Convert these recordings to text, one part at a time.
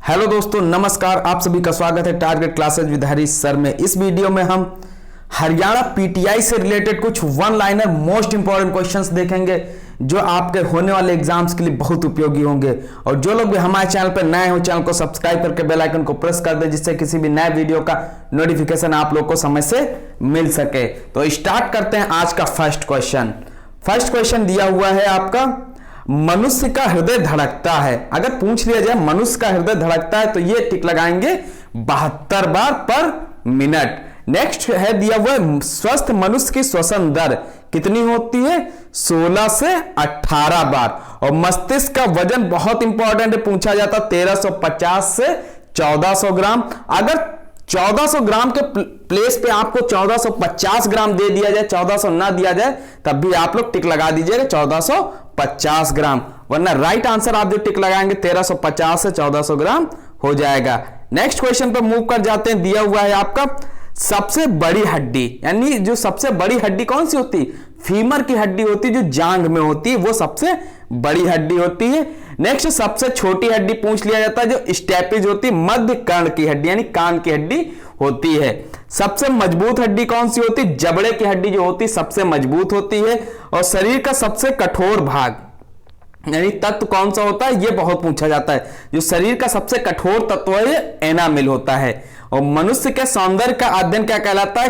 Hello दोस्तों, नमस्कार। आप सभी का स्वागत है target classes with Harish sir में। इस वीडियो में हम हरियाणा पीटीआई से रिलेटेड कुछ one liner most important questions देखेंगे जो आपके होने वाले एग्जाम्स के लिए बहुत उपयोगी होंगे। और जो लोग भी हमारे चैनल पर नए हो, चैनल को सब्सक्राइब करके बेल आइकन को प्रेस कर दे, जिससे किसी भी नए वीडियो का नोटिफिकेशन आप लोग को समय से मिल सके। तो स्टार्ट करते हैं आज का फर्स्ट क्वेश्चन। फर्स्ट क्वेश्चन दिया हुआ है आपका, मनुष्य का हृदय धड़कता है। अगर पूछ लिया जाए मनुष्य का हृदय धड़कता है तो ये टिक लगाएंगे 72 बार पर मिनट। नेक्स्ट है दिया हुआ है, स्वस्थ मनुष्य की श्वसन दर कितनी होती है? 16 से 18 बार। और मस्तिष्क का वजन बहुत इंपॉर्टेंट है, पूछा जाता 1350 से 1400 ग्राम। अगर 1400 ग्राम के प्लेस पे आपको 1450 ग्राम दे दिया जाए, 1400 ना दिया जाए, तब भी आप लोग टिक लगा दीजिएगा 1450 ग्राम, वरना राइट आंसर आप जो टिक लगाएंगे 1350 से 1400 ग्राम हो जाएगा। नेक्स्ट क्वेश्चन पे मूव कर जाते हैं। दिया हुआ है आपका, सबसे बड़ी हड्डी, यानी जो सबसे बड़ी हड्डी कौन सी होती है? फीमर की हड्डी होती है, जो जांघ में होती है, वो सबसे बड़ी हड्डी होती है। नेक्स्ट, सबसे छोटी हड्डी पूछ लिया जाता है, जो स्टेपिज होती है, मध्य कर्ण की हड्डी यानी कान की हड्डी होती है। सबसे मजबूत हड्डी कौन सी होती है? जबड़े की हड्डी जो होती है सबसे मजबूत होती है। और शरीर का सबसे कठोर भाग यानी तत्व कौन सा होता है? ये बहुत पूछा जाता है। जो शरीर का सबसे कठोर तत्व है एनामिल होता है। और मनुष्य के सौंदर्य का अध्ययन क्या कहलाता है?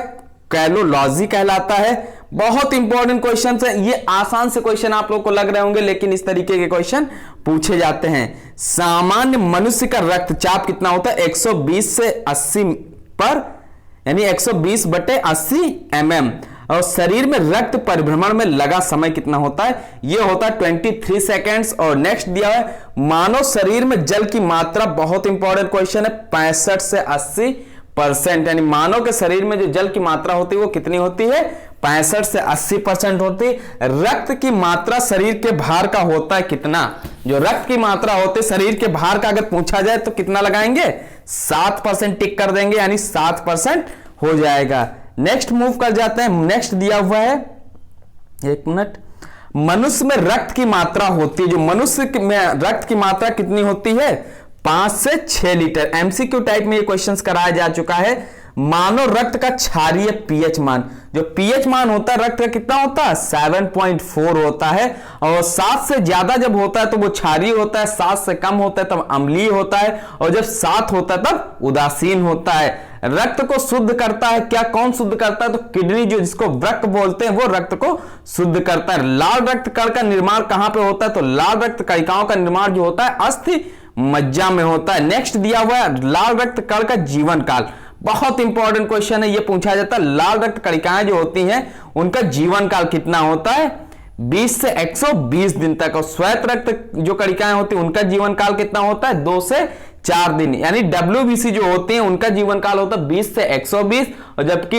कैलोलॉजी कहलाता है। बहुत इंपॉर्टेंट क्वेश्चन है ये। आसान से क्वेश्चन आप लोग को लग रहे होंगे, लेकिन इस तरीके के क्वेश्चन पूछे जाते हैं। सामान्य मनुष्य का रक्तचाप कितना होता है? 120 से 80 पर, यानी 120/80 mm। और शरीर में रक्त परिभ्रमण में लगा समय कितना होता है? यह होता है 23 सेकेंड्स। और नेक्स्ट दिया है, मानव शरीर में जल की मात्रा, बहुत इंपॉर्टेंट क्वेश्चन है, 65 से 80%। यानी मानव के शरीर में जो जल की मात्रा होती है वो कितनी होती है? 65 से 80% होती है। रक्त की मात्रा शरीर के भार का होता है कितना? जो रक्त की मात्रा होती है शरीर के भार का अगर पूछा जाए तो कितना लगाएंगे? 7% टिक कर देंगे, यानी 7% हो जाएगा। नेक्स्ट मूव कर जाते हैं। नेक्स्ट दिया हुआ है, एक मिनट, मनुष्य में रक्त की मात्रा होती है, जो मनुष्य में रक्त की मात्रा कितनी होती है? 5 से 6 लीटर। एमसीक्यू टाइप में ये क्वेश्चंस कराया जा चुका है। मानव रक्त का क्षारीय पीएच मान, जो पीएच मान होता है रक्त का कितना होता है? 7.4 होता है। और 7 से ज्यादा जब होता है तो वो क्षारीय होता है, 7 से कम होता है तब अम्लीय होता है, और जब 7 होता है तब उदासीन होता है। रक्त को शुद्ध करता है क्या? कौन शुद्ध करता है? तो किडनी, जो जिसको वृक्क बोलते हैं, वो रक्त को शुद्ध करता है। लाल रक्त कण का निर्माण कहां पे होता है? तो लाल रक्त कणिकाओं का निर्माण जो होता है अस्थि मज्जा में होता है। नेक्स्ट दिया हुआ है, लाल रक्त कण का जीवन काल, बहुत इंपॉर्टेंट क्वेश्चन है, ये पूछा जाता है। लाल रक्त कणिकाएं जो होती हैं उनका जीवन काल कितना होता है? 20 से 120 दिन तक। और श्वेत रक्त जो कणिकाएं होती हैं उनका जीवन काल कितना होता है? 2 से 4 दिन। यानी WBC जो होते हैं उनका जीवन काल होता है 20 से 120। और जबकि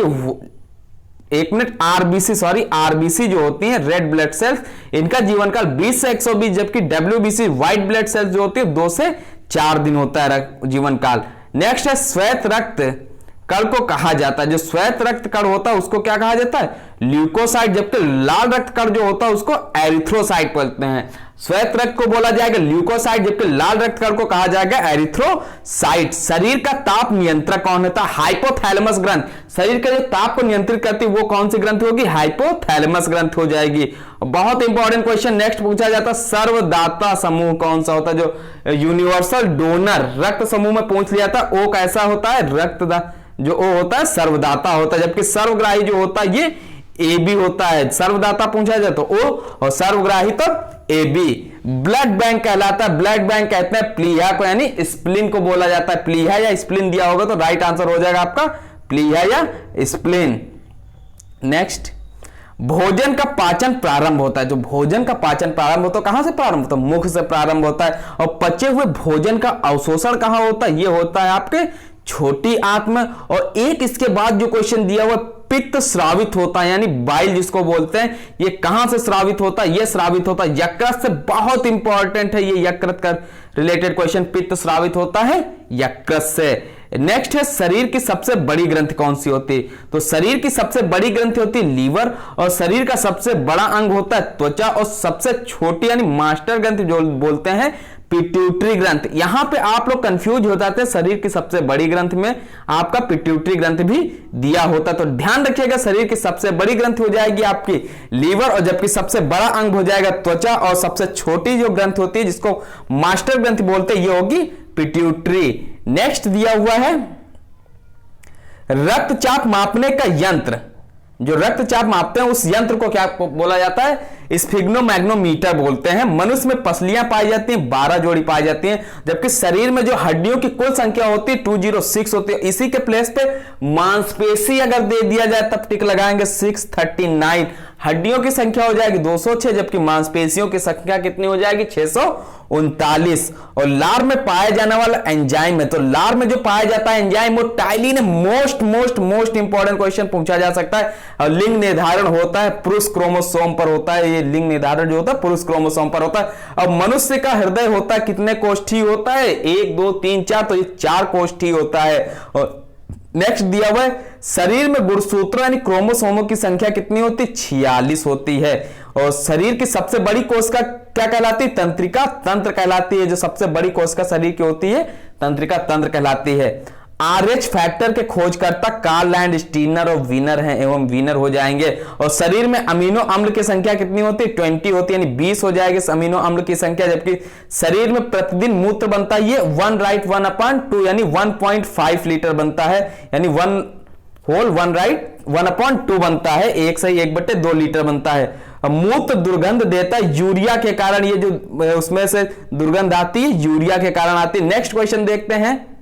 एक मिनट, आरबीसी जो होती हैं, रेड ब्लड सेल्स, इनका जीवन काल 20 से 120, जबकि WBC व्हाइट ब्लड सेल्स जो होती है 2 से 4 दिन होता है जीवन काल। नेक्स्ट है, श्वेत रक्त कण को कहा जाता है, जो श्वेत रक्त कण होता है उसको क्या कहा जाता है? ल्यूकोसाइट। जबकि लाल रक्त कण जो होता है उसको एरिथ्रोसाइट बोलते हैं। श्वेत रक्त को बोला जाएगा ल्यूकोसाइट, जबकि लाल रक्त कण को कहा जाएगा एरिथ्रोसाइट। शरीर का ताप नियंत्रक कौन होता है? हाइपोथैलेमस ग्रंथ। शरीर के जो ताप को नियंत्रित करती है वो कौन सी ग्रंथि होगी? हाइपोथैलेमस ग्रंथ हो जाएगी। बहुत इंपॉर्टेंट क्वेश्चन नेक्स्ट पूछा जाता है, सर्वदाता समूह कौन सा होता है? जो यूनिवर्सल डोनर रक्त समूह में पूछ लिया था, ओ कैसा होता है? रक्तदाता। जो ओ होता है सर्वदाता होता है, जबकि सर्वग्राही जो होता है ये ए बी होता है। सर्वदाता पूछा जाए तो ओ, और सर्वग्राही तो ए बी। ब्लड बैंक कहलाता है, ब्लड बैंक कहते हैं प्लीहा को, यानी स्प्लीन को बोला जाता है। प्लीहा या स्प्लीन दिया होगा तो राइट आंसर हो जाएगा आपका प्लीहा या स्प्लीन। नेक्स्ट, भोजन का पाचन प्रारंभ होता है। जो भोजन का पाचन प्रारंभ होता है कहां से प्रारंभ होता है? मुख से प्रारंभ होता है। और पचे हुए भोजन का अवशोषण कहां होता है? ये होता है आपके छोटी आंत में। और एक इसके बाद जो क्वेश्चन दिया हुआ, पित्त स्रावित होता है, यानी बाइल जिसको बोलते हैं, ये कहां से स्रावित होता है? ये स्रावित होता है यकृत से। बहुत इंपॉर्टेंट है ये यकृत का रिलेटेड क्वेश्चन, पित्त स्रावित होता है यकृत से। नेक्स्ट है, शरीर की सबसे बड़ी ग्रंथि कौन सी होती है? तो शरीर की सबसे बड़ी ग्रंथि होती है लीवर। और शरीर का सबसे बड़ा अंग होता है त्वचा। और सबसे छोटी यानी मास्टर ग्रंथि जो बोलते हैं पिट्यूटरी ग्रंथ। यहां पे आप लोग कंफ्यूज हो जाते हैं, शरीर की सबसे बड़ी ग्रंथ में आपका पिट्यूटरी ग्रंथ भी दिया होता, तो ध्यान रखिएगा शरीर की सबसे बड़ी ग्रंथ हो जाएगी आपकी लीवर, और जबकि सबसे बड़ा अंग हो जाएगा त्वचा, और सबसे छोटी जो ग्रंथ होती है जिसको मास्टर ग्रंथ बोलते हैं ये होगी पिट्यूटरी। नेक्स्ट दिया हुआ है रक्तचाप मापने का यंत्र। जो रक्तचाप मापते हैं उस यंत्र को क्या बोला जाता है? स्फिग्नोमैग्नोमीटर बोलते हैं। मनुष्य में पसलियां पाई जाती हैं, 12 जोड़ी पाई जाती हैं, जबकि शरीर में जो हड्डियों की कुल संख्या होती है 206 होती है। इसी के प्लेस पे मांसपेशी अगर दे दिया जाए तब टिक लगाएंगे 639। हड्डियों की संख्या हो जाएगी 206, जबकि मांसपेशियों की संख्या कितनी हो जाएगी? 639। और लार में पाया जाने वाला एंजाइम है, तो लार में जो पाया जाता है एंजाइम वो टाइलिन है। मोस्ट इंपॉर्टेंट क्वेश्चन पूछा जा सकता है। और लिंग निर्धारण होता है पुरुष क्रोमोसोम पर होता है, ये लिंग निर्धारण जो होता है पुरुष क्रोमोसोम पर होता है। अब मनुष्य का हृदय होता है कितने कोष्ठी होता है? 1 2 3 4, तो ये 4 कोष्ठी होता है। और नेक्स्ट दिया हुआ है शरीर में गुणसूत्रों यानी क्रोमोसोमों की संख्या कितनी होती है? 46 होती है। और शरीर की सबसे बड़ी कोशिका क्या कहलाती है? तंत्रिका तंत्र कहलाती है। जो सबसे बड़ी कोशिका शरीर की होती है तंत्रिका तंत्र कहलाती है। RH फैक्टर के खोजकर्ता कार्ल लैंड स्टीनर और वीनर हैं, एवं वीनर हो जाएंगे। और शरीर में अमीनो अम्ल की संख्या कितनी होती है? 20 होती है, यानी 20 हो जाएगी अमीनो अम्ल की संख्या। जबकि शरीर में प्रतिदिन मूत्र बनता है ये 1 राइट 1/2 यानी 1.5 लीटर बनता है, यानी 1 राइट 1/2 बनता है, 1 सही 1/2 लीटर बनता है। मूत्र दुर्गंध देता है यूरिया के कारण, ये जो उसमें से दुर्गंध आती है यूरिया के कारण आती है। नेक्स्ट क्वेश्चन देखते हैं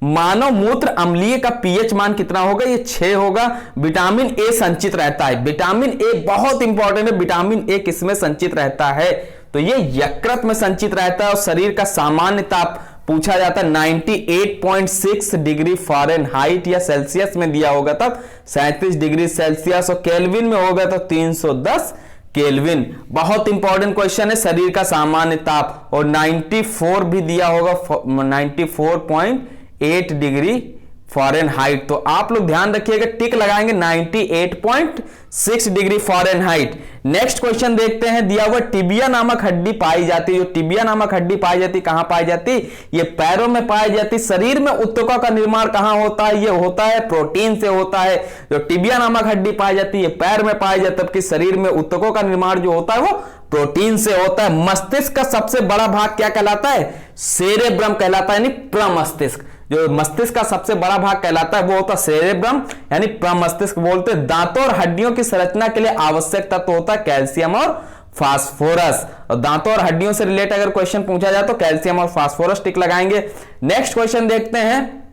मानव मूत्र अम्लीय का पीएच मान कितना होगा? ये 6 होगा। विटामिन ए संचित रहता है, विटामिन ए बहुत इंपॉर्टेंट है, विटामिन ए किसमें संचित रहता है? तो ये यकृत में संचित रहता है। और शरीर का सामान्य ताप पूछा जाता है 98.6 डिग्री फ़ारेनहाइट या सेल्सियस में दिया होगा तब 37 डिग्री सेल्सियस, और केल्विन में होगा तो 310 केल्विन। बहुत इंपॉर्टेंट क्वेश्चन है शरीर का सामान्य ताप। और 94 भी दिया होगा 94.8 डिग्री फ़ारेनहाइट। तो आप लोग ध्यान रखिएगा, टिक लगाएंगे 98.6 डिग्री फ़ारेनहाइट। नेक्स्ट क्वेश्चन देखते हैं दिया हुआ टिबिया नामक हड्डी पाई जाती है। जो टिबिया नामक हड्डी पाई जाती है कहां पाई जाती? ये पैरों में पाई जाती। शरीर में ऊतकों का निर्माण कहां होता है? ये होता है प्रोटीन से होता है। जो टिबिया नामक हड्डी पाई जाती है पैर में पाई जाती है, जबकि शरीर में ऊतकों का निर्माण जो होता है वो प्रोटीन से होता है। मस्तिष्क का सबसे बड़ा भाग क्या कहलाता है? सेरेब्रम कहलाता है, यानी प्रमस्तिष्क। जो मस्तिष्क का सबसे बड़ा भाग कहलाता है वो होता है सेरेब्रम, यानी प्रमस्तिष्क बोलते हैं। दांतों और हड्डियों की संरचना के लिए आवश्यक तत्व होता है कैल्शियम और फास्फोरस। और दांतों और हड्डियों से रिलेटेड अगर क्वेश्चन पूछा जाए तो कैल्शियम और फास्फोरस टिक लगाएंगे। नेक्स्ट क्वेश्चन देखते हैं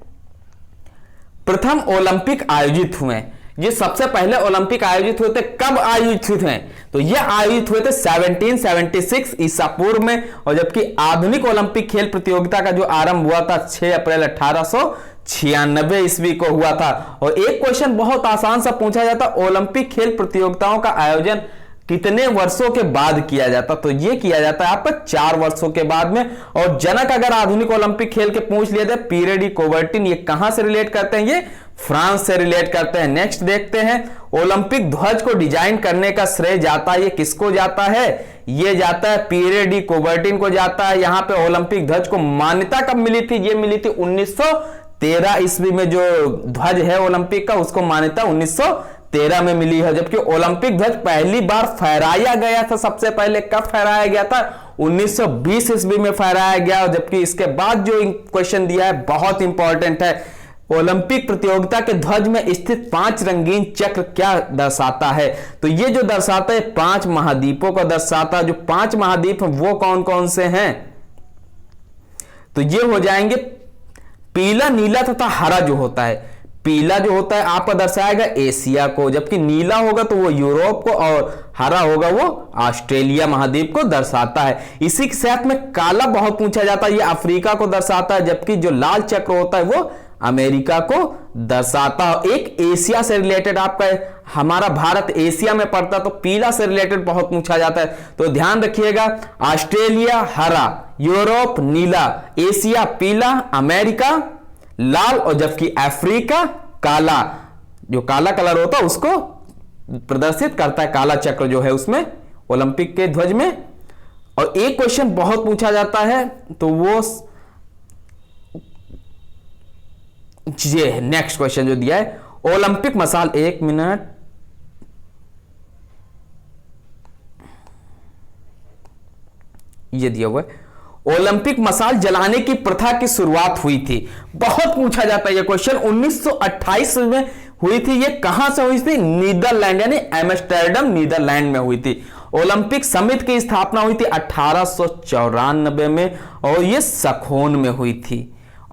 प्रथम ओलंपिक आयोजित हुए। ये सबसे पहले ओलंपिक आयोजित हुए थे, कब आयोजित हुए थे? तो ये आयोजित हुए थे 1776 ईसा पूर्व में। और जबकि आधुनिक ओलंपिक खेल प्रतियोगिता का जो आरंभ हुआ था 6 अप्रैल 1896 ईस्वी को हुआ था। और एक क्वेश्चन बहुत आसान सा पूछा जाता, ओलंपिक खेल प्रतियोगिताओं का आयोजन कितने वर्षों के बाद किया जाता? तो ये किया जाता है आपका 4 वर्षों के बाद में। और जनक अगर आधुनिक ओलंपिक खेल के पूछ लिए थे पीरे डी कोबर्टिन, ये कहां से रिलेट करते हैं? ये फ्रांस से रिलेट करते हैं। नेक्स्ट देखते हैं ओलंपिक ध्वज को डिजाइन करने का श्रेय जाता है, ये किसको जाता है? ये जाता है पीरे डी कोबर्टिन को जाता है। यहां पे ओलंपिक ध्वज को मान्यता कब मिली थी? ये मिली थी 1913 ईस्वी में। जो ध्वज है ओलंपिक का उसको मान्यता 1913 में मिली है। जबकि ओलंपिक ध्वज पहली बार फहराया गया था, सबसे पहले कब फहराया गया था? 1920 ईस्वी में फहराया गया। जबकि इसके बाद जो क्वेश्चन दिया है बहुत इंपॉर्टेंट है, ओलंपिक प्रतियोगिता के ध्वज में स्थित 5 रंगीन चक्र क्या दर्शाता है? तो ये जो दर्शाता है 5 महाद्वीपों को दर्शाता है। जो 5 महाद्वीप हैं वो कौन कौन से हैं? तो ये हो जाएंगे पीला, नीला तथा हरा। जो होता है पीला जो होता है आपका दर्शाएगा एशिया को, जबकि नीला होगा तो वो यूरोप को, और हरा होगा वो ऑस्ट्रेलिया महाद्वीप को दर्शाता है। इसी के साथ में काला बहुत पूछा जाता है, ये अफ्रीका को दर्शाता है। जबकि जो लाल चक्र होता है वो अमेरिका को दर्शाता है। एक एशिया से रिलेटेड आपका हमारा भारत एशिया में पड़ता है, तो पीला से रिलेटेड बहुत पूछा जाता है। तो ध्यान रखिएगा ऑस्ट्रेलिया हरा, यूरोप नीला, एशिया पीला, अमेरिका लाल, और जबकि अफ्रीका काला। जो काला कलर होता है उसको प्रदर्शित करता है काला चक्र जो है उसमें ओलंपिक के ध्वज में। और और एक क्वेश्चन बहुत पूछा जाता है, तो वो ये नेक्स्ट क्वेश्चन जो दिया है, ओलंपिक मसाल, 1 मिनट, ये दिया हुआ है, ओलंपिक मसाल जलाने की प्रथा की शुरुआत हुई थी। बहुत पूछा जाता है ये क्वेश्चन। 1928 में हुई थी। ये कहां से हुई थी? नीदरलैंड यानी एम्स्टर्डम नीदरलैंड में हुई थी। ओलंपिक समिति की स्थापना हुई थी 1894 में और ये सखोन में हुई थी।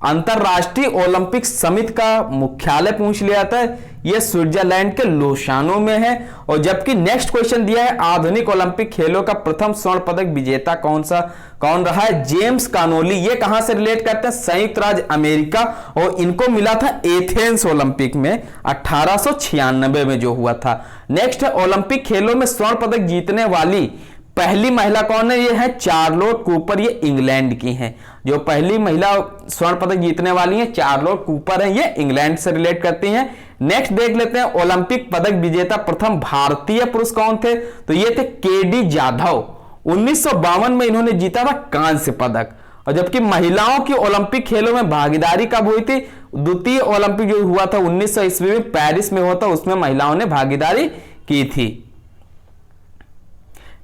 अंतरराष्ट्रीय ओलंपिक समिति का मुख्यालय पूछ लिया था, यह स्विट्जरलैंड के लुसानो में है। और जबकि नेक्स्ट क्वेश्चन दिया है, आधुनिक ओलंपिक खेलों का प्रथम स्वर्ण पदक विजेता कौन रहा है? जेम्स कानोली। ये कहां से रिलेट करते हैं? संयुक्त राज्य अमेरिका, और इनको मिला था एथेंस ओलंपिक में 1896 में जो हुआ था। नेक्स्ट है, ओलंपिक खेलों में स्वर्ण पदक जीतने वाली पहली महिला कौन है? ये है चार्लोट कूपर। ये इंग्लैंड की हैं। जो पहली महिला स्वर्ण पदक जीतने वाली हैं चार्लोट कूपर हैं। ये इंग्लैंड से रिलेट करती हैं। नेक्स्ट देख लेते हैं, ओलंपिक पदक विजेता प्रथम भारतीय पुरुष कौन थे? तो ये थे केडी जाधव। 1952 में इन्होंने जीता था कांस्य पदक। और जबकि महिलाओं की ओलंपिक खेलों में भागीदारी कब हुई थी? द्वितीय ओलंपिक जो हुआ था 1900 ईस्वी में पेरिस में हुआ था, उसमें महिलाओं ने भागीदारी की थी।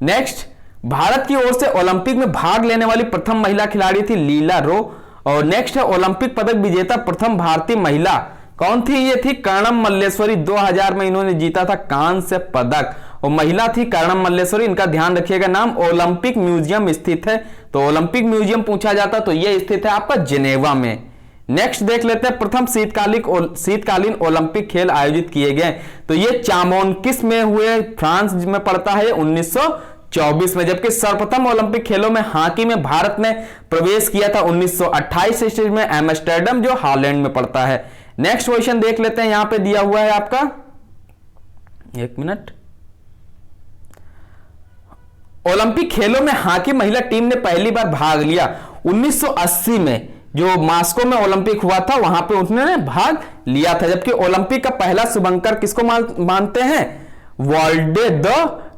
नेक्स्ट, भारत की ओर से ओलंपिक में भाग लेने वाली प्रथम महिला खिलाड़ी थी लीला रो। और नेक्स्ट है, ओलंपिक पदक विजेता प्रथम भारतीय महिला कौन थी? ये थी कर्णम मल्लेश्वरी। 2000 में इन्होंने जीता था कांस्य पदक और महिला थी कर्णम मल्लेश्वरी। इनका ध्यान रखिएगा, नाम ओलंपिक म्यूजियम स्थित है। तो ओलंपिक म्यूजियम पूछा जाता तो यह स्थित है आपका जिनेवा में। नेक्स्ट देख लेते हैं, प्रथम शीतकालीन ओलंपिक खेल आयोजित किए गए। तो ये चामोनकिस में हुए, फ्रांस में पड़ता है 1924 में। जबकि सर्वप्रथम ओलंपिक खेलों में हॉकी में भारत ने प्रवेश किया था 1928 ईस्वी में, एम्स्टर्डम जो हॉलैंड में पड़ता है। नेक्स्ट क्वेश्चन देख लेते हैं, यहां पे दिया हुआ है आपका, 1 मिनट, ओलंपिक खेलों में हॉकी महिला टीम ने पहली बार भाग लिया 1980 में। जो मास्को में ओलंपिक हुआ था वहां पे उन्होंने भाग लिया था। जबकि ओलंपिक का पहला शुभंकर किसको मानते हैं? वॉल्डे द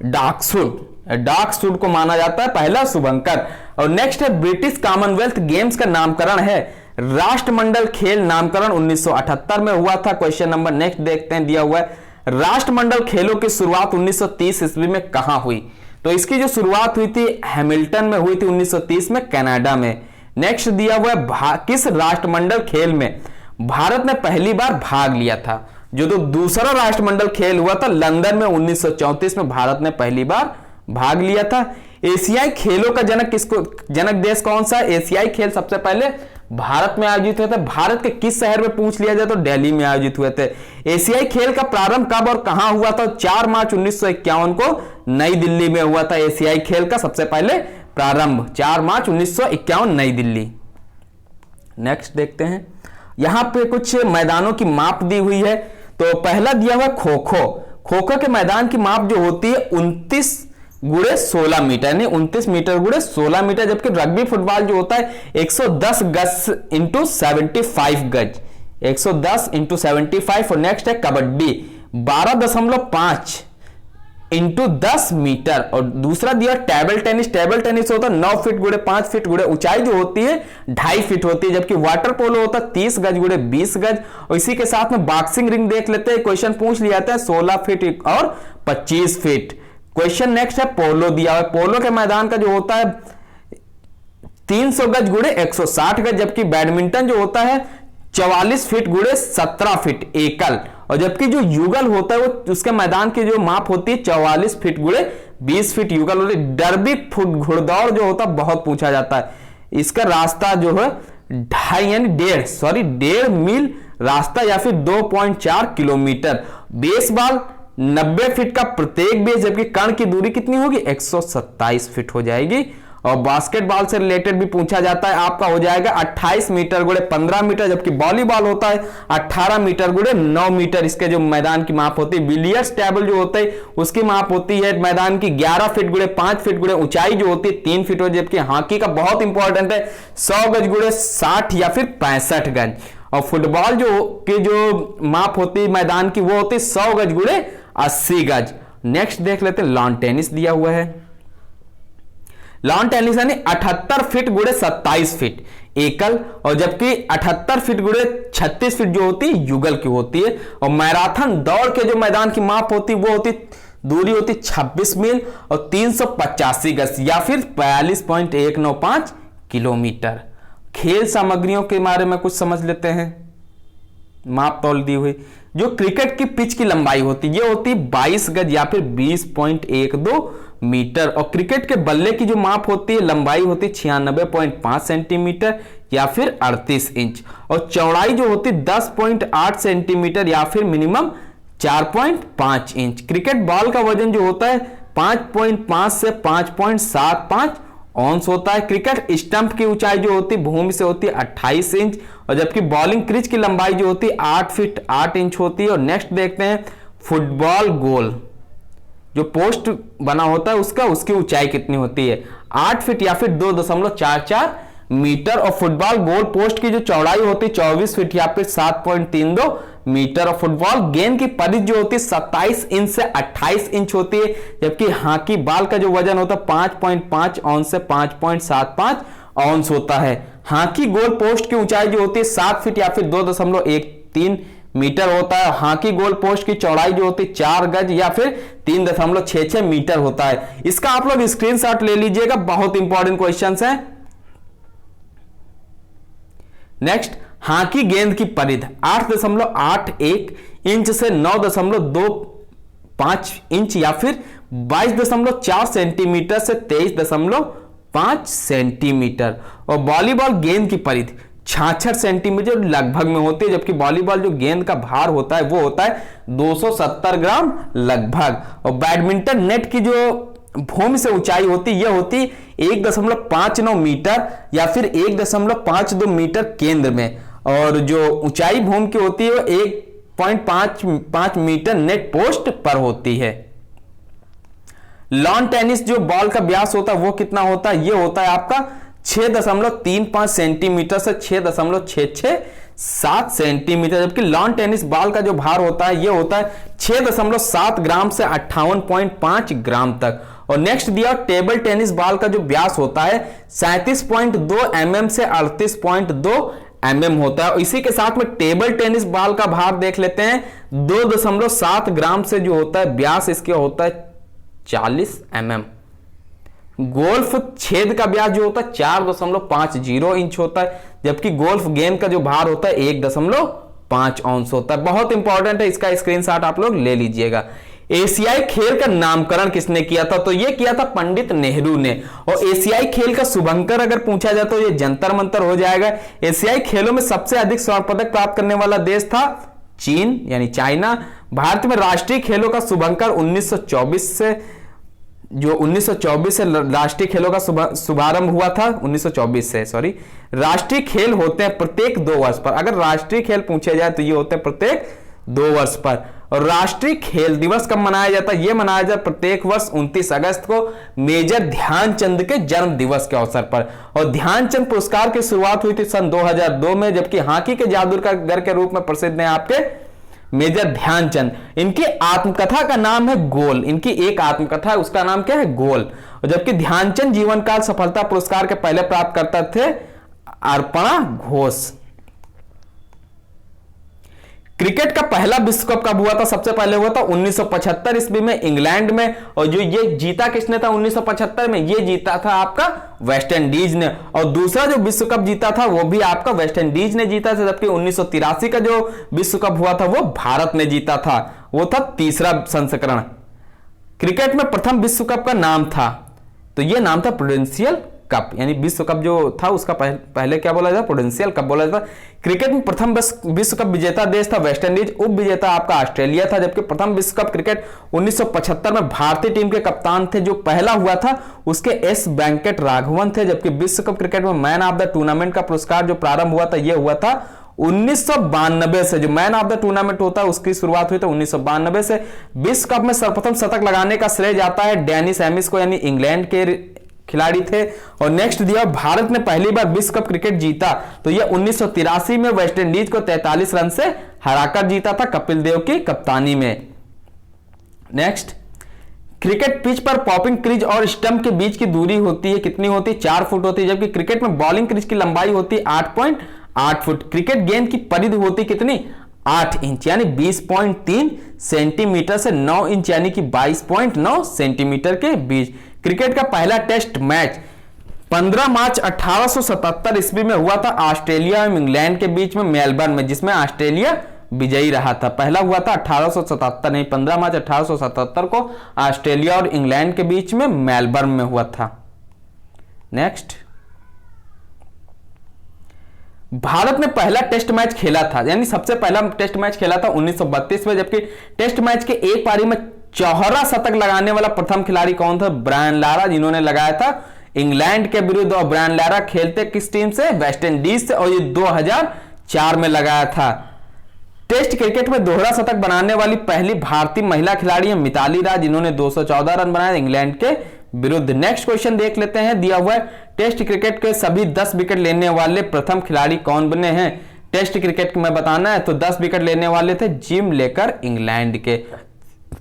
डार्कसुड को माना जाता है पहला शुभंकर। और नेक्स्ट है, ब्रिटिश कॉमनवेल्थ गेम्स का नामकरण है राष्ट्रमंडल खेल नामकरण 1978 में हुआ था। क्वेश्चन नंबर नेक्स्ट देखते हैं, दिया हुआ है, राष्ट्रमंडल खेलों की शुरुआत 1930 ईस्वी में कहां हुई? तो इसकी जो शुरुआत हुई थी हैमिल्टन में हुई थी 1930 में, कनाडा में। नेक्स्ट दिया हुआ है, किस राष्ट्रमंडल खेल में भारत ने पहली बार भाग लिया था? जो तो दूसरा राष्ट्रमंडल खेल हुआ था लंदन में 1934 में भारत ने पहली बार भाग लिया था। एशियाई खेलों का जनक देश कौन सा? एशियाई खेल सबसे पहले भारत में आयोजित हुए थे। भारत के किस शहर में पूछ लिया जाए तो दिल्ली में आयोजित हुए थे। एशियाई खेल का प्रारंभ कब और कहां हुआ था? 4 मार्च 1951 को नई दिल्ली में हुआ था। एशियाई खेल का सबसे पहले प्रारंभ 4 मार्च 1951 नई दिल्ली। नेक्स्ट देखते हैं, यहां पे कुछ मैदानों की माप दी हुई है। तो पहला दिया हुआ खो खो के मैदान की माप जो होती है 29 गुणे 16 मीटर, यानी 29 मीटर गुणे 16 मीटर। जबकि रग्बी फुटबॉल जो होता है 110 गज इंटू 75 गज, 110 इंटू 75। और नेक्स्ट है कबड्डी 12.5 इंटू 10 मीटर। और दूसरा दिया टेबल टेनिस होता है 9 फीट गुणे 5 फीट गुणे ऊंचाई जो होती है 2.5 फीट होती है। जबकि वाटर पोलो होता है 30 गज गुणे 20 गज। और इसी के साथ में बॉक्सिंग रिंग देख लेते हैं। क्वेश्चन पूछ लिया जाता है 16 फीट और 25 फीट। क्वेश्चन नेक्स्ट है, पोलो दिया हुआ है। पोलो के मैदान का जो होता है 300 गज गुणे 160 गज। जबकि बैडमिंटन जो होता है 44 फीट गुणे 17 फीट एकल। और जबकि जो युगल होता है वो उसके मैदान की जो माप होती है 44 फीट गुणे 20 फीट युगल होती है। डर्बी घुड़दौड़ जो होता है बहुत पूछा जाता है। इसका रास्ता जो है 1.5 मील रास्ता या फिर 2.4 किलोमीटर। बेसबॉल 90 फीट का प्रत्येक बेस, जबकि कर्ण की दूरी कितनी होगी? 127 फीट हो जाएगी। और बास्केटबॉल से रिलेटेड भी पूछा जाता है, आपका हो जाएगा 28 मीटर गुणे 15 मीटर। जबकि वॉलीबॉल होता है 18 मीटर गुणे 9 मीटर। इसके जो मैदान की माप होती है। बिलियर्ड्स टेबल जो होता है उसकी माप होती है मैदान की 11 फीट गुणे 5 फीट गुणे ऊंचाई जो होती है 3 फीट हो। जबकि हॉकी का बहुत इंपॉर्टेंट है 100 गज गुणे 60 या फिर 65 गज। और फुटबॉल जो माप होती है मैदान की वो होती है 100 गज गुणे 80 गज। नेक्स्ट देख लेते हैं, लॉन टेनिस दिया हुआ है। लॉन टेनिस यानी 78 फीट गुड़े 27 फीट एकल, और जबकि 78 फीट गुड़े 36 फीट जो होती है युगल की होती है। और मैराथन दौड़ के जो मैदान की माप होती वो होती दूरी होती 26 मील और 385 गज या फिर 42.195 किलोमीटर। खेल सामग्रियों के बारे में कुछ समझ लेते हैं, माप तौल दी हुई। जो क्रिकेट की पिच की लंबाई होती है ये होती 22 गज या फिर 20.12 मीटर, और क्रिकेट के बल्ले की जो माप होती है लंबाई होती 96.5 सेंटीमीटर या फिर 38 इंच, और चौड़ाई जो होती 10.8 सेंटीमीटर या फिर मिनिमम 4.5 इंच। क्रिकेट बॉल का वजन जो होता है 5.5 से 5.75 औंस होता है। क्रिकेट स्टंप की ऊंचाई जो होती है भूमि से होती है 28 इंच, और जबकि बॉलिंग क्रिच की लंबाई जो होती है 8 फीट 8 इंच होती है। और नेक्स्ट देखते हैं फुटबॉल गोल, जो पोस्ट बना होता है उसकी ऊंचाई कितनी होती है, 8 फीट या फिर 2.44 मीटर, और फुटबॉल गोल पोस्ट की जो चौड़ाई होती है 24 फीट या फिर 7.32 मीटर, और फुटबॉल गेंद की परिधि जो होती है 27 इंच से 28 इंच होती है, जबकि हॉकी बॉल का जो वजन होता है 5.5 औंस से 5.75 औंस होता है। हॉकी गोल पोस्ट की ऊंचाई जो होती है 7 फीट या फिर 2.13 मीटर होता है। हॉकी गोल पोस्ट की चौड़ाई जो होती है 4 गज या फिर 3.66 मीटर होता है। इसका आप लोग स्क्रीनशॉट ले लीजिएगा, बहुत इंपॉर्टेंट क्वेश्चंस है। नेक्स्ट, हॉकी गेंद की परिधि 8.81 इंच से 9.25 इंच या फिर 22.4 सेंटीमीटर से 23.5 सेंटीमीटर, और वॉलीबॉल गेंद की परिधि 66 सेंटीमीटर लगभग में होती है, जबकि वॉलीबॉल जो गेंद का भार होता है वो होता है 270 ग्राम लगभग। और बैडमिंटन नेट की जो भूमि से ऊंचाई होती है यह होती 1.59 मीटर या फिर 1.52 मीटर केंद्र में, और जो ऊंचाई भूमि की होती है वो 1.55 मीटर नेट पोस्ट पर होती है। लॉन टेनिस जो बॉल का व्यास होता है वो कितना होता है, ये होता है आपका 6.35 सेंटीमीटर से 6.667 सेंटीमीटर, जबकि लॉन टेनिस बॉल का जो भार होता है ये होता है 6.7 ग्राम से 58.5 ग्राम तक। और नेक्स्ट दिया टेबल टेनिस बॉल का जो व्यास होता है 37.2 mm से 38.2 mm होता है। और इसी के साथ में टेबल टेनिस बॉल का भार देख लेते हैं 2.7 ग्राम से जो होता है व्यास इसके होता है 40 mm। गोल्फ छेद का व्यास जो होता है 4.50 इंच होता है, जबकि गोल्फ गेंद का जो भार होता है 1.5 औंस होता है। बहुत इंपॉर्टेंट है, इसका स्क्रीनशॉट आप लोग ले लीजिएगा। एशियाई खेल का नामकरण किसने किया था, तो यह किया था पंडित नेहरू ने। और एशियाई खेल का शुभंकर अगर पूछा जाए तो यह जंतर मंतर हो जाएगा। एशियाई खेलों में सबसे अधिक स्वर्ण पदक प्राप्त करने वाला देश था चीन यानी चाइना। भारत में राष्ट्रीय खेलों का शुभंकर 1924 से राष्ट्रीय खेलों का शुभारंभ हुआ था 1924 से, सॉरी। राष्ट्रीय खेल होते हैं प्रत्येक 2 वर्ष पर, अगर राष्ट्रीय खेल पूछे जाए तो ये होते हैं प्रत्येक 2 वर्ष पर। और राष्ट्रीय खेल दिवस कब मनाया जाता है, ये मनाया जाता है प्रत्येक वर्ष 29 अगस्त को मेजर ध्यानचंद के जन्म दिवस के अवसर पर। और ध्यानचंद पुरस्कार की शुरुआत हुई थी सन 2002 में, जबकि हॉकी के जादूगर के रूप में प्रसिद्ध हैं आपके मेजर ध्यानचंद। इनकी आत्मकथा का नाम है गोल, इनकी एक आत्मकथा है उसका नाम क्या है, गोल। और जबकि ध्यानचंद जीवन काल सफलता पुरस्कार के पहले प्राप्तकर्ता थे अर्पणा घोष। क्रिकेट का पहला विश्व कप कब हुआ था, सबसे पहले हुआ था 1975 ईस्वी में इंग्लैंड में। और जो ये जीता किसने था 1975 में, ये जीता था आपका वेस्ट इंडीज ने। और दूसरा जो विश्व कप जीता था वो भी आपका वेस्ट इंडीज ने जीता था, जबकि 1983 का जो विश्व कप हुआ था वो भारत ने जीता था, वो था तीसरा संस्करण। क्रिकेट में प्रथम विश्व कप का नाम था, तो ये नाम था प्रूडेंशियल कप, यानी विश्व कप जो था उसका पहले क्या बोला जाता, प्रूडेंशियल कप बोला जाता। क्रिकेट में प्रथम विश्व कप विजेता देश था वेस्ट इंडीज, उप विजेता आपका ऑस्ट्रेलिया था। जबकि प्रथम विश्व कप क्रिकेट 1975 में भारतीय टीम के कप्तान थे, जो पहला हुआ था उसके एस वेंकट राघवन थे। जबकि विश्व कप क्रिकेट में मैन ऑफ द टूर्नामेंट का पुरस्कार जो प्रारंभ हुआ था यह हुआ था 1992 से। जो मैन ऑफ द टूर्नामेंट होता है उसकी शुरुआत हुई थी 1992 से। विश्व कप में सर्वप्रथम शतक लगाने का श्रेय जाता है डेनिस एमिस को, यानी इंग्लैंड के खिलाड़ी थे। और नेक्स्ट दिया भारत ने पहली बार विश्व कप क्रिकेट जीता, तो यह 1983 में वेस्ट इंडीज को 43 रन से हराकर जीता था कपिल देव की कप्तानी में। नेक्स्ट, क्रिकेट पिच पर पॉपिंग क्रीज और स्टंप के बीच की दूरी होती है कितनी होती है? 4 फुट होती है। जबकि क्रिकेट में बॉलिंग क्रीज की लंबाई होती है 8.8 फुट। क्रिकेट गेंद की परिधि होती कितनी? 8 इंच यानी 20.3 सेंटीमीटर से 9 इंच यानी कि 22.9 सेंटीमीटर के बीच। क्रिकेट का पहला टेस्ट मैच 15 मार्च 1877 ईस्वी में हुआ था ऑस्ट्रेलिया एवं इंग्लैंड के बीच में मेलबर्न में, जिसमें ऑस्ट्रेलिया विजयी रहा था। पहला हुआ था 1877 नहीं 15 मार्च 1877 को ऑस्ट्रेलिया और इंग्लैंड के बीच में मेलबर्न में हुआ था। नेक्स्ट, भारत ने पहला टेस्ट मैच खेला था, यानी सबसे पहला टेस्ट मैच खेला था 1932 में। जबकि टेस्ट मैच के एक पारी में चौहरा शतक लगाने वाला प्रथम खिलाड़ी कौन था? ब्रायन लारा, जिन्होंने लगाया था इंग्लैंड के विरुद्ध। और ब्रायन लारा खेलते किस टीम से? वेस्ट इंडीज से, और ये 2004 में लगाया था। टेस्ट क्रिकेट में दोहरा शतक बनाने वाली पहली भारतीय महिला खिलाड़ी है मिताली राज, जिन्होंने 214 रन बनाए इंग्लैंड के विरुद्ध। नेक्स्ट क्वेश्चन देख लेते हैं, दिया हुआ है टेस्ट क्रिकेट के सभी 10 विकेट लेने वाले प्रथम खिलाड़ी कौन बने हैं? टेस्ट क्रिकेट में बताना है तो 10 विकेट लेने वाले थे जिम लेकर इंग्लैंड के।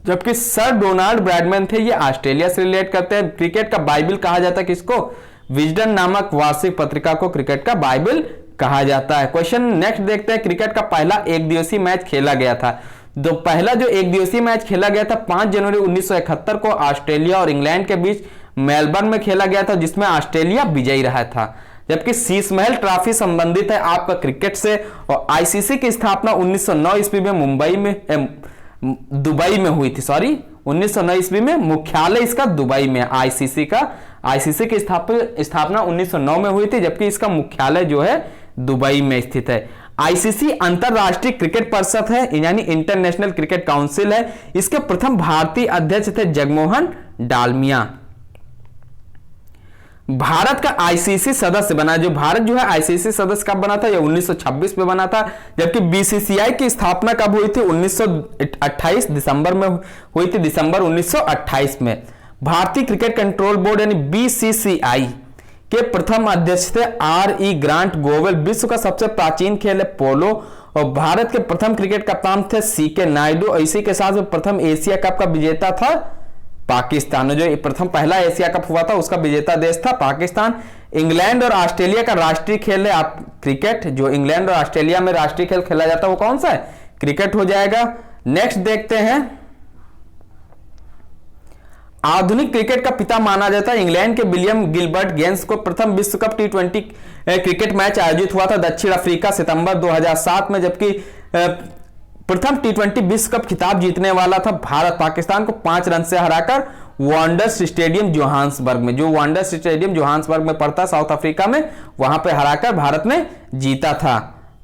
जबकि सर डोनाल्ड ब्रैडमैन थे, ये ऑस्ट्रेलिया से रिलेट करते हैं। क्रिकेट का बाइबल कहा जाता है किसको? विजडन नामक वार्षिक पत्रिका को क्रिकेट का बाइबल कहा जाता है। क्वेश्चन नेक्स्ट देखते हैं, क्रिकेट का पहला एक दिवसीय मैच खेला गया था। तो पहला जो एक दिवसीय मैच खेला गया था 5 जनवरी 1971 को ऑस्ट्रेलिया और इंग्लैंड के बीच मेलबर्न में खेला गया था, जिसमें ऑस्ट्रेलिया विजयी रहा था। जबकि शीश महल ट्रॉफी संबंधित है आपका क्रिकेट से, और आईसीसी की स्थापना 1909 ईस्वी में दुबई में हुई थी। 1909 ईस्वी में मुख्यालय इसका दुबई में। आईसीसी की स्थापना 1909 में हुई थी, जबकि इसका मुख्यालय जो है दुबई में स्थित है। आईसीसी अंतरराष्ट्रीय क्रिकेट परिषद है, यानी इंटरनेशनल क्रिकेट काउंसिल है। इसके प्रथम भारतीय अध्यक्ष थे जगमोहन डालमिया। भारत का आईसीसी सदस्य बना, जो भारत जो है आईसीसी सदस्य कब बना था? यह 1926 में बना था। जबकि बीसीसीआई की स्थापना कब हुई थी? 1928 दिसंबर में हुई थी, दिसंबर 1928 में। भारतीय क्रिकेट कंट्रोल बोर्ड यानी बीसीसीआई के प्रथम अध्यक्ष थे आर.ई. ग्रांट गोवेल। विश्व का सबसे प्राचीन खेल है पोलो, और भारत के प्रथम क्रिकेट कप्तान थे सीके नायडू। और इसी के साथ प्रथम एशिया कप का विजेता था पाकिस्तान। जो प्रथम पहला एशिया कप हुआ था उसका विजेता देश था पाकिस्तान। इंग्लैंड और ऑस्ट्रेलिया का राष्ट्रीय खेल है आप क्रिकेट। जो इंग्लैंड और ऑस्ट्रेलिया में राष्ट्रीय खेल खेला जाता है वो कौन सा है? क्रिकेट हो जाएगा। नेक्स्ट देखते हैं, आधुनिक क्रिकेट का पिता माना जाता है इंग्लैंड के विलियम गिलबर्ट गेंस को। प्रथम विश्व कप T20 क्रिकेट मैच आयोजित हुआ था दक्षिण अफ्रीका सितंबर 2007 में। जबकि प्रथम T20 विश्व कप खिताब जीतने वाला था भारत, पाकिस्तान को 5 रन से हराकर वांडर्स स्टेडियम जोहान्सबर्ग में, जो वांडर्स स्टेडियम जोहान्सबर्ग में पड़ता साउथ अफ्रीका में, वहां पे हराकर भारत ने जीता था।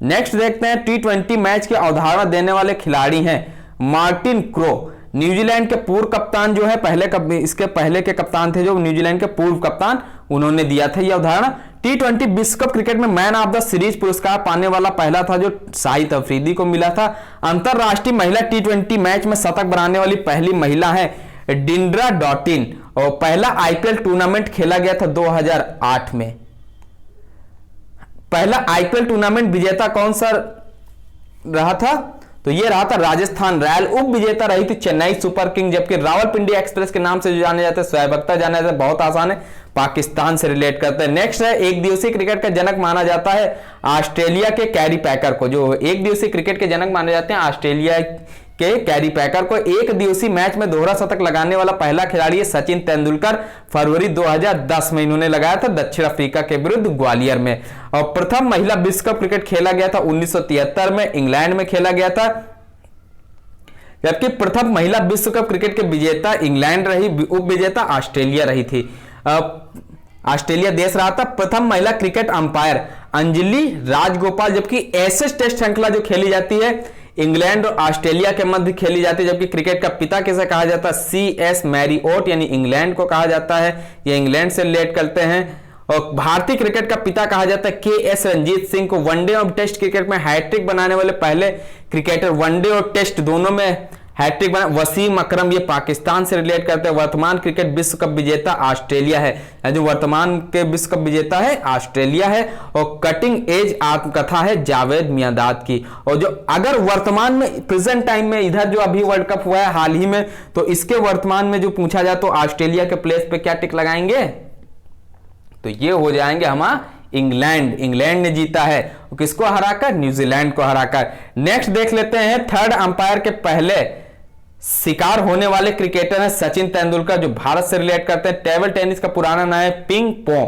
नेक्स्ट देखते हैं, T20 मैच की अवधारणा देने वाले खिलाड़ी हैं मार्टिन क्रो। न्यूजीलैंड के पूर्व कप्तान जो है इसके पहले के कप्तान थे जो न्यूजीलैंड के पूर्व कप्तान, उन्होंने दिया था यह अवधारणा। T20 विश्व कप क्रिकेट में मैन ऑफ द सीरीज पुरस्कार पाने वाला पहला था जो शाहिद अफरीदी को मिला था। अंतरराष्ट्रीय महिला T20 मैच में शतक बनाने वाली पहली महिला है डिंड्रा डॉटिन, और पहला आईपीएल टूर्नामेंट खेला गया था 2008 में। पहला आईपीएल टूर्नामेंट विजेता कौन सा रहा था? तो ये रहा था राजस्थान रॉयल। उप विजेता रही थी चेन्नई सुपर किंग। जबकि रावलपिंडी एक्सप्रेस के नाम से जो जाने जाते हैं शोएब अख्तर जाने जाते हैं, बहुत आसान है, पाकिस्तान से रिलेट करते हैं। नेक्स्ट है, एक दिवसीय क्रिकेट का जनक माना जाता है ऑस्ट्रेलिया के कैरी पैकर को। जो एक दिवसीय क्रिकेट के जनक माने जाते हैं ऑस्ट्रेलिया के कैरी पैकर को। एक दिवसीय मैच में दोहरा शतक लगाने वाला पहला खिलाड़ी है सचिन तेंदुलकर। फरवरी 2010 में इन्होंने लगाया था दक्षिण अफ्रीका के विरुद्ध ग्वालियर में। और प्रथम महिला विश्व कप क्रिकेट खेला गया था 1973 में, इंग्लैंड में खेला गया था। जबकि प्रथम महिला विश्व कप क्रिकेट के विजेता इंग्लैंड रही, उप विजेता ऑस्ट्रेलिया रही थी, ऑस्ट्रेलिया देश रहा था। प्रथम महिला क्रिकेट अंपायर अंजलि राजगोपाल। जबकि एशेज टेस्ट श्रृंखला जो खेली जाती है इंग्लैंड और ऑस्ट्रेलिया के मध्य खेली जाती है। जबकि क्रिकेट का पिता किसे कहा जाता है? C.S. मैरीओट, यानी इंग्लैंड को कहा जाता है, ये इंग्लैंड से रिलेट करते हैं। और भारतीय क्रिकेट का पिता कहा जाता है K.S. रंजीत सिंह को। वनडे और टेस्ट क्रिकेट में हैट्रिक बनाने वाले पहले क्रिकेटर, वनडे और टेस्ट दोनों में हैट्रिक बना। वसीम अकरम ये पाकिस्तान से रिलेट करते हैं। वर्तमान क्रिकेट विश्व कप विजेता ऑस्ट्रेलिया है, जो वर्तमान के विश्व कप विजेता है ऑस्ट्रेलिया है। और कटिंग एज आत्मकथा है जावेद मियांदाद की। और जो अगर वर्तमान में प्रेजेंट टाइम में इधर जो अभी वर्ल्ड कप हुआ है हाल ही में, तो इसके वर्तमान में जो पूछा जाए तो ऑस्ट्रेलिया के प्लेस पे क्या टिक लगाएंगे, तो ये हो जाएंगे हमारा इंग्लैंड। इंग्लैंड ने जीता है किसको हराकर, न्यूजीलैंड को हराकर। नेक्स्ट देख लेते हैं, थर्ड अंपायर के पहले शिकार होने वाले क्रिकेटर हैं सचिन तेंदुलकर, जो भारत से रिलेट करते हैं। टेबल टेनिस का पुराना नाम है पिंग पोंग,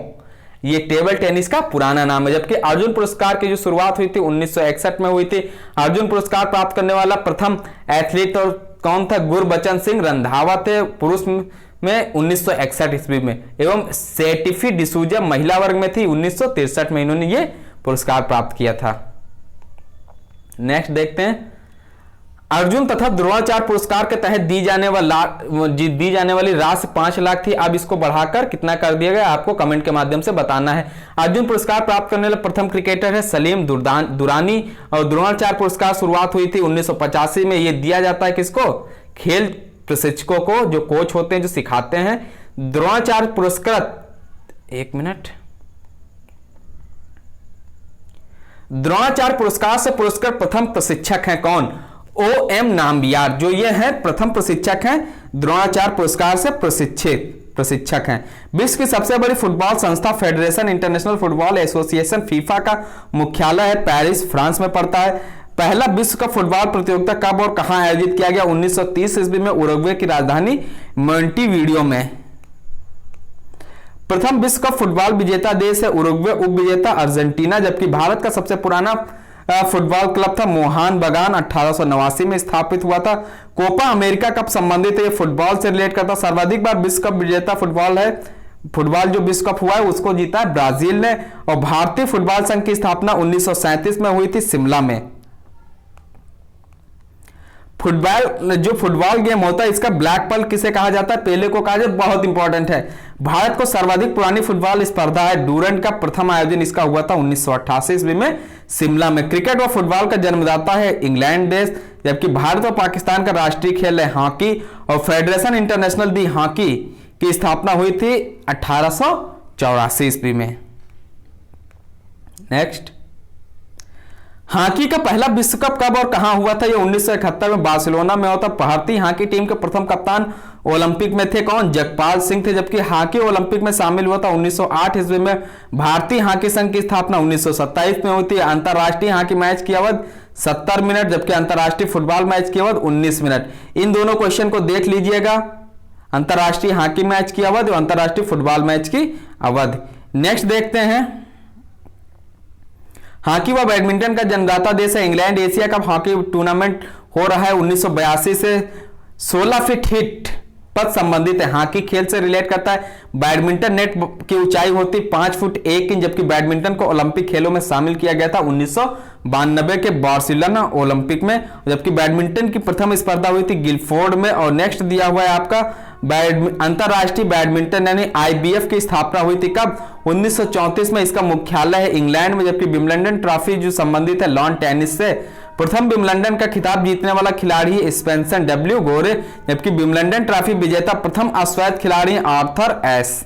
ये टेबल टेनिस का पुराना नाम है। जबकि अर्जुन पुरस्कार की जो शुरुआत हुई थी 1961 में हुई थी। अर्जुन पुरस्कार प्राप्त करने वाला प्रथम एथलीट और कौन था, गुरबचन सिंह रंधावा थे पुरुष में 1961 ईस्वी में। एवं सेटिफी डिसूजा महिला वर्ग में थी 1963 में, इन्होंने ये पुरस्कार प्राप्त किया था। नेक्स्ट देखते हैं, अर्जुन तथा द्रोणाचार्य पुरस्कार के तहत दी जाने वाली राशि 5 लाख थी। अब इसको बढ़ाकर कितना कर दिया गया, आपको कमेंट के माध्यम से बताना है। अर्जुन पुरस्कार प्राप्त करने वाले प्रथम क्रिकेटर है सलीम दुरानी। और द्रोणाचार्य पुरस्कार शुरुआत हुई थी 1985 में। यह दिया जाता है किसको, खेल प्रशिक्षकों को, जो कोच होते हैं, जो सिखाते हैं। द्रोणाचार्य पुरस्कृत, एक मिनट, द्रोणाचार्य पुरस्कार से पुरस्कृत प्रथम प्रशिक्षक हैं कौन, OM नाम्बियार, जो ये हैं प्रथम प्रशिक्षक हैं, द्रोणाचार्य पुरस्कार से प्रशिक्षक हैं। विश्व की सबसे बड़ी फुटबॉल संस्था federation international football association FIFA का मुख्यालय है पेरिस, फ्रांस में पड़ता है। पहला विश्व कप फुटबॉल प्रतियोगिता कब और कहां आयोजित किया गया, 1930 ईस्वी में उरुग्वे की राजधानी मोंटेवीडियो में। प्रथम विश्व कप फुटबॉल विजेता देश है उरुग्वे, उप विजेता अर्जेंटीना। जबकि भारत का सबसे पुराना फुटबॉल क्लब था मोहन बगान, 1889 में स्थापित हुआ था। कोपा अमेरिका कप संबंधित है, फुटबॉल से रिलेट करता। सर्वाधिक बार विश्व कप विजेता फुटबॉल है, फुटबॉल जो विश्व कप हुआ है उसको जीता है ब्राजील ने। और भारतीय फुटबॉल संघ की स्थापना 1937 में हुई थी शिमला में। फुटबॉल जो फुटबॉल गेम होता है इसका ब्लैक पर्ल किसे कहा जाता है, पेले को कहा जाता है, बहुत इंपॉर्टेंट है। भारत को सर्वाधिक पुरानी फुटबॉल स्पर्धा है डूरंड का प्रथम आयोजन इसका हुआ था 1988 ईस्वी में शिमला में। क्रिकेट और फुटबॉल का जन्मदाता है इंग्लैंड देश। जबकि भारत और पाकिस्तान का राष्ट्रीय खेल है हॉकी। और फेडरेशन इंटरनेशनल दी हॉकी की स्थापना हुई थी 1884 ईस्वी में। नेक्स्ट, हॉकी का पहला विश्व कप कब और कहां हुआ था, यह 1971 में बार्सिलोना में होता। भारतीय हॉकी टीम के प्रथम कप्तान ओलंपिक में थे कौन, जगपाल सिंह थे। जबकि हॉकी ओलंपिक में शामिल हुआ था 1908 ईस्वी में। भारतीय हॉकी संघ की स्थापना 1927 में होती है। अंतरराष्ट्रीय हॉकी मैच की अवधि 70 मिनट, जबकि अंतरराष्ट्रीय फुटबॉल मैच की अवधि 19 मिनट। इन दोनों क्वेश्चन को देख लीजिएगा, अंतरराष्ट्रीय हॉकी मैच की अवधि और अंतरराष्ट्रीय फुटबॉल मैच की अवधि। नेक्स्ट देखते हैं, हॉकी व बैडमिंटन का जन्मदाता देश है England. Asia cup hockey tournament हो रहा है 1982 से। 16 फीट हिट पद संबंधित है, हॉकी खेल से रिलेट करता है। बैडमिंटन नेट की ऊंचाई होती 5 फुट 1 इंच। जबकि बैडमिंटन को ओलंपिक खेलों में शामिल किया गया था 1992 के बार्सिलोना ओलंपिक में। जबकि बैडमिंटन की प्रथम स्पर्धा हुई थी गिलफोर्ड में। और नेक्स्ट दिया हुआ है आपका अंतरराष्ट्रीय बैडमिंटन यानी IBF की स्थापना हुई थी कब, 1934 में। इसका मुख्यालय है इंग्लैंड में। जबकि विंबलडन ट्रॉफी जो संबंधित है लॉन टेनिस से। प्रथम विंबलडन का खिताब जीतने वाला खिलाड़ी है स्पेंसर W गोरे। जबकि विंबलडन ट्रॉफी विजेता प्रथम अश्वेत खिलाड़ी आर्थर एस।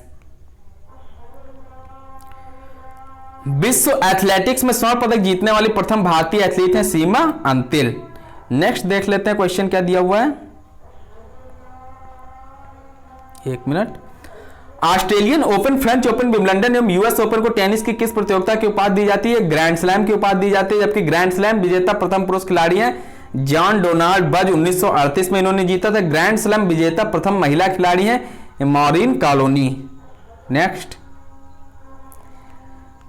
विश्व एथलेटिक्स में स्वर्ण पदक जीतने वाली प्रथम भारतीय एथलीट है सीमा अंतिल। नेक्स्ट देख लेते हैं क्वेश्चन क्या दिया हुआ है, एक minute. Australian open, French open, Wimbledon एवं US ओपन को टेनिस की किस प्रतियोगिता की उपाधि दी जाती है, ग्रैंड स्लैम की उपाधि दी जाती है। जबकि ग्रैंड स्लैम विजेता प्रथम पुरुष खिलाड़ी हैं जॉन डोनाल्ड बज, 1938 में इन्होंने जीता था। ग्रैंड स्लैम विजेता प्रथम महिला खिलाड़ी हैं मॉरिन कॉलोनी। नेक्स्ट,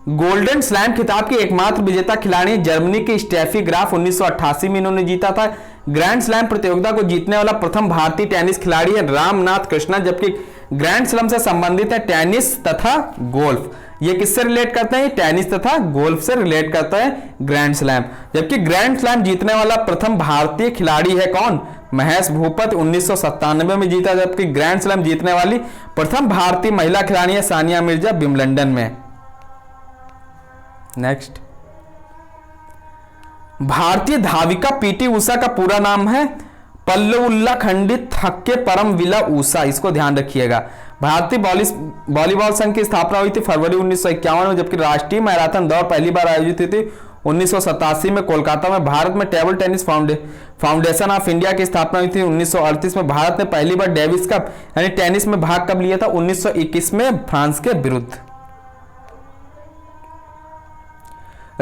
गोल्डन स्लैम खिताब की एकमात्र विजेता खिलाड़ी जर्मनी की स्टेफी ग्राफ, 1988 में इन्होंने जीता था। ग्रैंड स्लैम प्रतियोगिता को जीतने वाला प्रथम भारतीय टेनिस खिलाड़ी है रामनाथ कृष्णन। जबकि ग्रैंड स्लैम से संबंधित है टेनिस तथा गोल्फ। ये किससे रिलेट करते हैं, टेनिस तथा गोल्फ से रिलेट करता है ग्रैंड स्लैम। जबकि ग्रैंड स्लैम जीतने वाला प्रथम भारतीय खिलाड़ी है कौन, महेश भूपत, 1997 में जीता। जबकि ग्रैंड स्लैम जीतने वाली प्रथम भारतीय महिला खिलाड़ी है सानिया मिर्जा, विंबलडन में। नेक्स्ट, भारतीय धाविका PT उषा का पूरा नाम है पल्लवुल्ला खंडित हक्के परम विला ऊषा, इसको ध्यान रखिएगा। भारतीय वॉलीबॉल संघ की स्थापना हुई थी फरवरी 1951 में, जबकि राष्ट्रीय मैराथन दौड़ पहली बार आयोजित हुई थी 1987 में कोलकाता में। भारत में table tennis foundation of India की स्थापना हुई थी 1938 में। भारत ने पहली बार डेविस कप यानी टेनिस में भाग कब लिया था? 1921 में फ्रांस के विरुद्ध।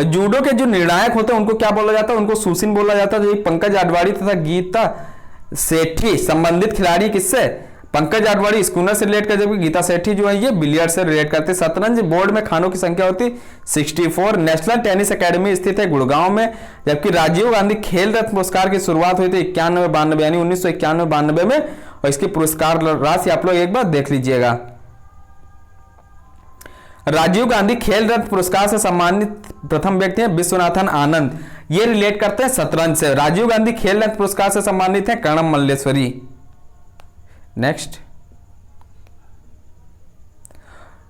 जूडो के जो निर्णायक होते हैं उनको क्या बोला जाता है? उनको सुशिन बोला जाता है। पंकज आडवाणी तथा गीता सेठी संबंधित खिलाड़ी किससे? पंकज आडवाणी स्कूनर से रिलेट करते, जबकि गीता सेठी जो है ये बिलियर्ड से रिलेट करते। शतरंज बोर्ड में खानों की संख्या होती 64। नेशनल टेनिस एकेडमी स्थित है गुड़गांव में, जबकि राजीव गांधी खेल रत्न पुरस्कार की शुरुआत हुई थी 91-92 यानी 1991-92 में, और इसकी पुरस्कार राशि आप लोग एक बार देख लीजिएगा। राजीव गांधी खेल रत्न पुरस्कार से सम्मानित प्रथम व्यक्ति हैं विश्वनाथन आनंद, ये रिलेट करते हैं शतरंज से। राजीव गांधी खेल रत्न पुरस्कार से सम्मानित हैं कर्णम मल्लेश्वरी। नेक्स्ट,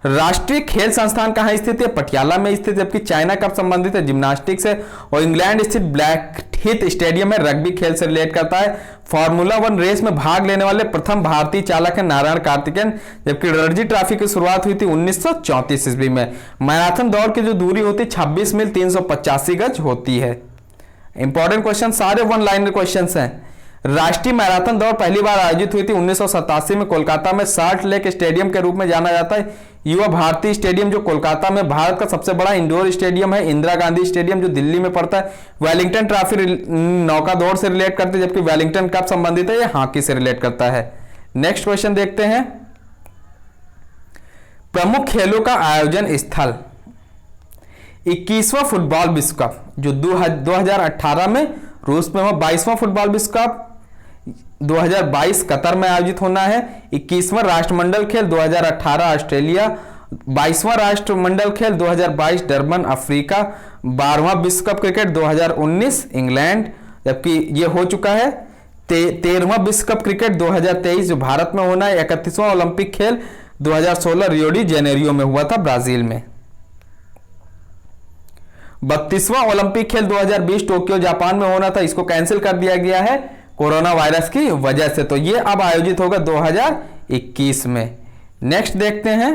राष्ट्रीय खेल संस्थान कहां स्थित है? पटियाला में स्थित, जबकि चाइना कब संबंधित है? जिम्नास्टिक्स है। और इंग्लैंड स्थित ब्लैकहीथ स्टेडियम में रग्बी खेल से रिलेट करता है। फार्मूला 1 रेस में भाग लेने वाले प्रथम भारतीय चालक है नारायण कार्तिकेयन, जबकि रणजी ट्रॉफी की शुरुआत हुई थी 1934 ईस्वी में। मैराथन दौड़ की जो दूरी होती है 26 मील 385 गज होती है। इंपॉर्टेंट क्वेश्चन, सारे वन लाइनर क्वेश्चन हैं। राष्ट्रीय मैराथन दौड़ पहली बार आयोजित हुई थी 1987 में कोलकाता में। साल्ट लेक स्टेडियम के रूप में जाना जाता है युवा भारती स्टेडियम, जो कोलकाता में भारत का सबसे बड़ा इंडोर स्टेडियम है। इंदिरा गांधी स्टेडियम जो दिल्ली में पड़ता है। वेलिंगटन ट्रॉफी नौका दौड़ से रिलेट करते हैं, जबकि वेलिंगटन कप संबंधित है, यह हॉकी से रिलेट करता है। नेक्स्ट क्वेश्चन देखते हैं, प्रमुख खेलों का आयोजन स्थल। 21वां फुटबॉल विश्व कप जो 2018 में रूस में हुआ। 22वां फुटबॉल विश्व कप 2022 कतर में आयोजित होना है। 21वां राष्ट्रमंडल खेल 2018 ऑस्ट्रेलिया। 22वां राष्ट्रमंडल खेल 2022 डरबन अफ्रीका। 12वां विश्व कप क्रिकेट 2019 इंग्लैंड, जबकि यह हो चुका है। 13वां विश्व कप क्रिकेट 2023 जो भारत में होना है। 31वां ओलंपिक खेल 2016 रियो डी जेनेरियो में हुआ था ब्राजील में। 32वां ओलंपिक खेल 2020 टोक्यो जापान में होना था, इसको कैंसिल कर दिया गया है कोरोना वायरस की वजह से, तो ये अब आयोजित होगा 2021 में। नेक्स्ट देखते हैं,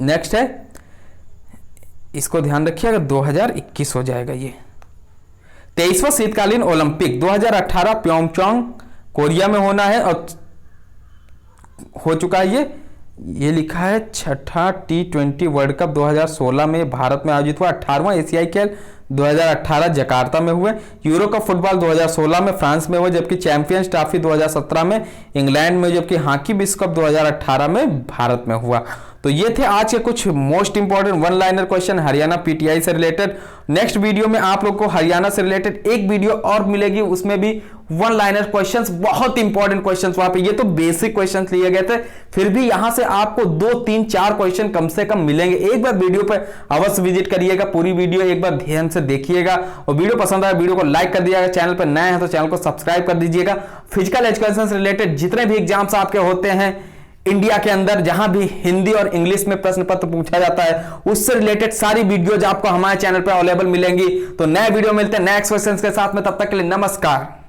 नेक्स्ट है, इसको ध्यान रखिएगा 2021 हो जाएगा ये। 23वां शीतकालीन ओलंपिक 2018 प्योंगचांग कोरिया में होना है, और हो चुका है ये लिखा है। छठा T20 वर्ल्ड कप 2016 में भारत में आयोजित हुआ। 18वां एशियाई खेल 2018 जकार्ता में हुए। यूरो कप फुटबॉल 2016 में फ्रांस में हुआ, जबकि चैंपियंस ट्रॉफी 2017 में इंग्लैंड में, जबकि हॉकी विश्व कप 2018 में भारत में हुआ। तो ये थे आज के कुछ most important one liner question Haryana PTI से रिलेटेड। नेक्स्ट वीडियो में आप लोग को हरियाणा से रिलेटेड एक वीडियो और मिलेगी, उसमें भी वन लाइनर क्वेश्चंस, बहुत इंपॉर्टेंट क्वेश्चंस वहां पे। ये तो बेसिक क्वेश्चंस लिए गए थे, फिर भी यहां से आपको 2, 3, 4 क्वेश्चन कम से कम मिलेंगे। एक बार वीडियो पर अवश्य विजिट करिएगा, पूरी वीडियो एक बार ध्यान से देखिएगा, और वीडियो पसंद आए वीडियो को लाइक कर दीजिएगा। चैनल पर नए हैं तो चैनल को सब्सक्राइब कर दीजिएगा। फिजिकल एजुकेशन से रिलेटेड जितने भी एग्जाम्स आपके होते हैं इंडिया के अंदर, जहां भी हिंदी और इंग्लिश में प्रश्न पत्र पूछा जाता है, उससे रिलेटेड सारी वीडियोज आपको हमारे चैनल पर अवेलेबल मिलेंगी। तो नए वीडियो मिलते हैं नेक्स्ट क्वेश्चन के साथ में, तब तक के लिए नमस्कार।